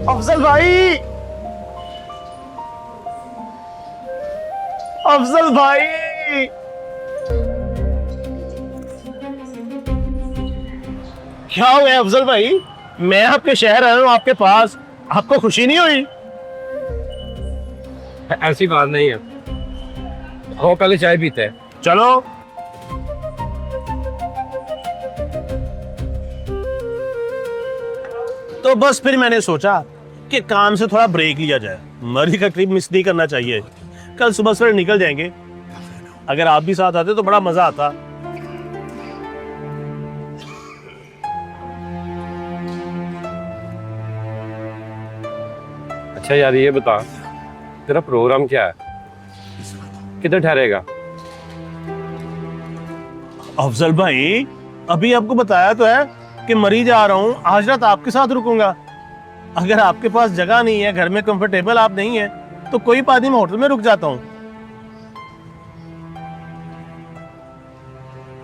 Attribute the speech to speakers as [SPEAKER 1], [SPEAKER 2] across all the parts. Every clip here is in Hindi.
[SPEAKER 1] अफजल भाई, अफजल भाई, क्या हुआ है अफजल भाई? मैं आपके शहर आया हूँ, आपके पास, आपको खुशी नहीं हुई?
[SPEAKER 2] ऐसी बात नहीं है। वो पहले चाय पीते हैं।
[SPEAKER 1] चलो। तो बस फिर मैंने सोचा कि काम से थोड़ा ब्रेक लिया जाए, मरी का ट्रिप मिस नहीं करना चाहिए। कल सुबह सवेरे निकल जाएंगे, अगर आप भी साथ आते तो बड़ा मजा आता।
[SPEAKER 2] अच्छा यार, ये बता, तेरा प्रोग्राम क्या है? किधर ठहरेगा?
[SPEAKER 1] अफजल भाई, अभी आपको बताया तो है कि मरी जा रहा हूँ, आज रात आपके साथ रुकूंगा। अगर आपके पास जगह नहीं है, घर में कंफर्टेबल आप नहीं है, तो कोई बात नहीं, मैं होटल में रुक जाता हूँ।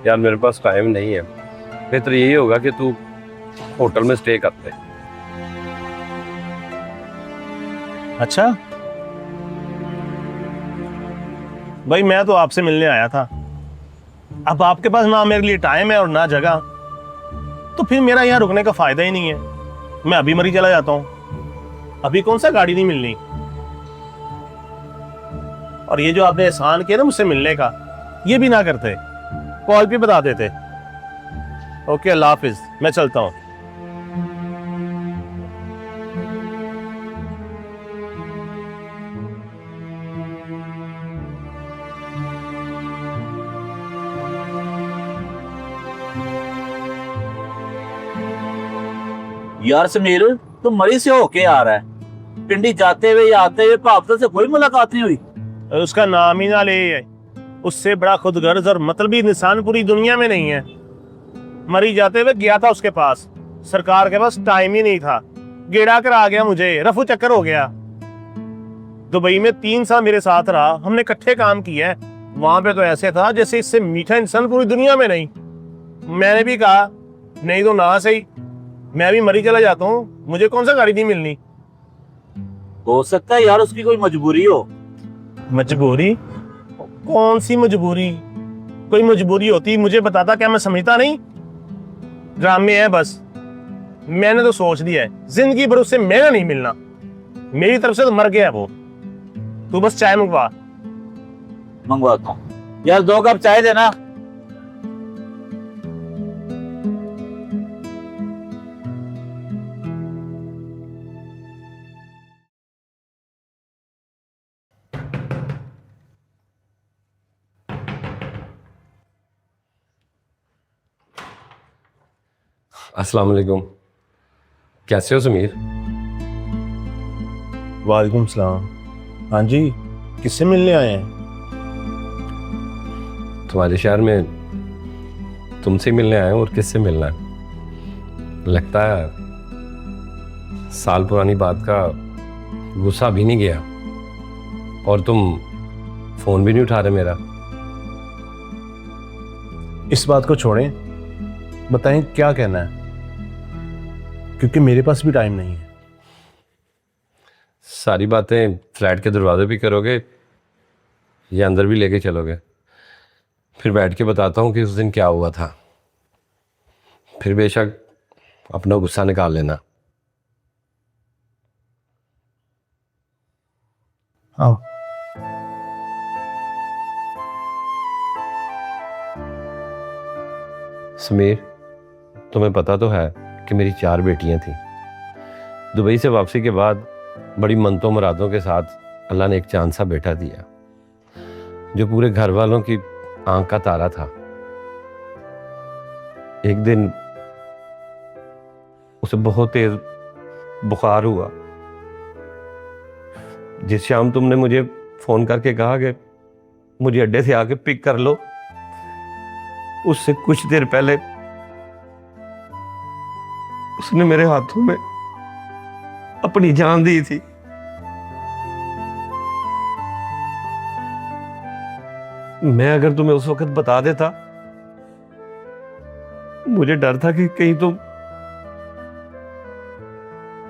[SPEAKER 2] यार मेरे पास टाइम नहीं है। बेहतर यही होगा कि तू होटल में स्टे कर ले।
[SPEAKER 1] अच्छा भाई, मैं तो आपसे मिलने आया था, अब आपके पास ना मेरे लिए टाइम है और ना जगह, तो फिर मेरा यहाँ रुकने का फायदा ही नहीं है। मैं अभी मरी चला जाता हूँ, अभी कौन सा गाड़ी नहीं मिलनी। और ये जो आपने एहसान किया ना मुझसे मिलने का, ये भी ना करते, कॉल पे बता देते। ओके, अल्लाह हाफिज, मैं चलता हूँ।
[SPEAKER 3] यार समीर, तुम मरी से होके आ रहा है, पिंडी जाते हुए या आते हुए भावता से कोई मुलाकात नहीं हुई?
[SPEAKER 1] उसका नाम ही ना ले, उससे बड़ा खुदगर्ज और मतलबी इंसान पूरी दुनिया में नहीं है। मरी जाते हुए गया था उसके पास, सरकार के पास टाइम ही नहीं था, गेड़ा कर आ गया, मुझे रफू चक्कर हो गया। दुबई में 3 साल मेरे साथ रहा, हमने इकट्ठे काम किया है। वहां पे तो ऐसे था जैसे इससे मीठा इंसान पूरी दुनिया में नहीं। मैंने भी कहा नहीं तो ना सही, मैं भी मरी चला जाता हूँ, मुझे कौन सा गाड़ी नहीं मिलनी।
[SPEAKER 3] हो सकता है यार उसकी कोई मजबूरी हो।
[SPEAKER 1] मजबूरी? कौन सी मजबूरी? कोई मजबूरी होती मुझे बताता, क्या मैं समझता नहीं? ड्रामे है बस। मैंने तो सोच लिया है जिंदगी भर उससे मेरा नहीं मिलना, मेरी तरफ से तो मर गया वो। तू बस चाय मंगवा।
[SPEAKER 3] मंगवाता हूँ यार, 2 कप चाय देना।
[SPEAKER 2] अस्सलाम वालेकुम। कैसे हो समीर?
[SPEAKER 1] वालेकुम सलाम। हाँ जी, किससे मिलने आए हैं?
[SPEAKER 2] तुम्हारे शहर में तुमसे मिलने आए हैं, और किससे मिलना है? लगता है साल पुरानी बात का गुस्सा भी नहीं गया, और तुम फोन भी नहीं उठा रहे मेरा।
[SPEAKER 1] इस बात को छोड़ें, बताएं क्या कहना है, क्योंकि मेरे पास भी टाइम नहीं है।
[SPEAKER 2] सारी बातें फ्लैट के दरवाजे पे करोगे या अंदर भी लेके चलोगे? फिर बैठ के बताता हूँ कि उस दिन क्या हुआ था, फिर बेशक अपना गुस्सा निकाल लेना।
[SPEAKER 1] आओ।
[SPEAKER 2] समीर, तुम्हें पता तो है कि मेरी 4 बेटियां थीं। दुबई से वापसी के बाद बड़ी मनतों मुरादों के साथ अल्लाह ने एक चांद सा बेटा दिया, जो पूरे घर वालों की आंख का तारा था। एक दिन उसे बहुत तेज बुखार हुआ। जिस शाम तुमने मुझे फोन करके कहा कि मुझे अड्डे से आके पिक कर लो, उससे कुछ देर पहले उसने मेरे हाथों में अपनी जान दी थी। मैं अगर तुम्हें उस वक्त बता देता, मुझे डर था कि कहीं तुम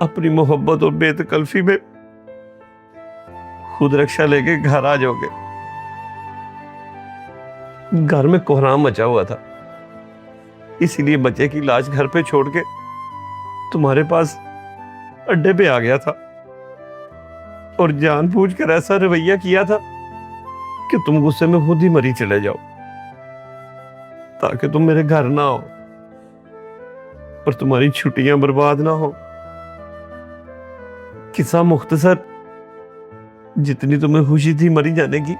[SPEAKER 2] अपनी मोहब्बत और बेतकल्फी में खुद रक्षा लेके घर आ जाओगे। घर में कोहराम मचा हुआ था, इसीलिए बच्चे की लाश घर पे छोड़ के तुम्हारे पास अड्डे पे आ गया था और जानबूझकर ऐसा रवैया किया था कि तुम गुस्से में खुद ही मरी चले जाओ ताकि तुम मेरे घर ना हो और तुम्हारी छुट्टियां बर्बाद ना हो। किस्सा मुख्तसर, जितनी तुम्हें खुशी थी मरी जाने की,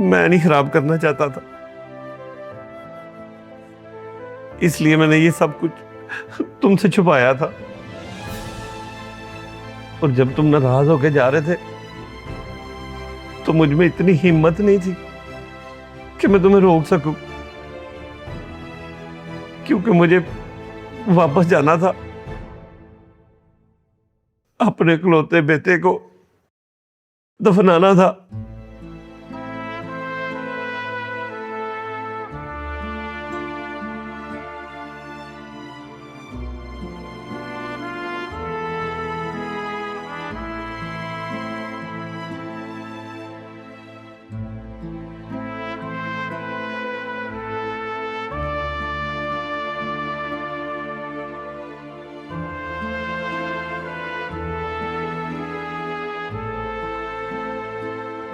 [SPEAKER 2] मैं नहीं खराब करना चाहता था, इसलिए मैंने ये सब कुछ तुमसे छुपाया था। और जब तुम नाराज होके जा रहे थे तो मुझ में इतनी हिम्मत नहीं थी कि मैं तुम्हें रोक सकूं, क्योंकि मुझे वापस जाना था, अपने इकलौते बेटे को दफनाना था।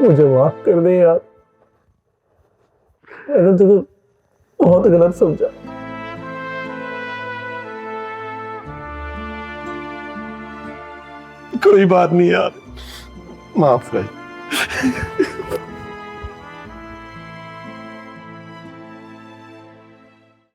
[SPEAKER 4] मुझे माफ कर दे यार, मैंने तुझे बहुत गलत समझा।
[SPEAKER 2] कोई बात नहीं यार, माफ कर।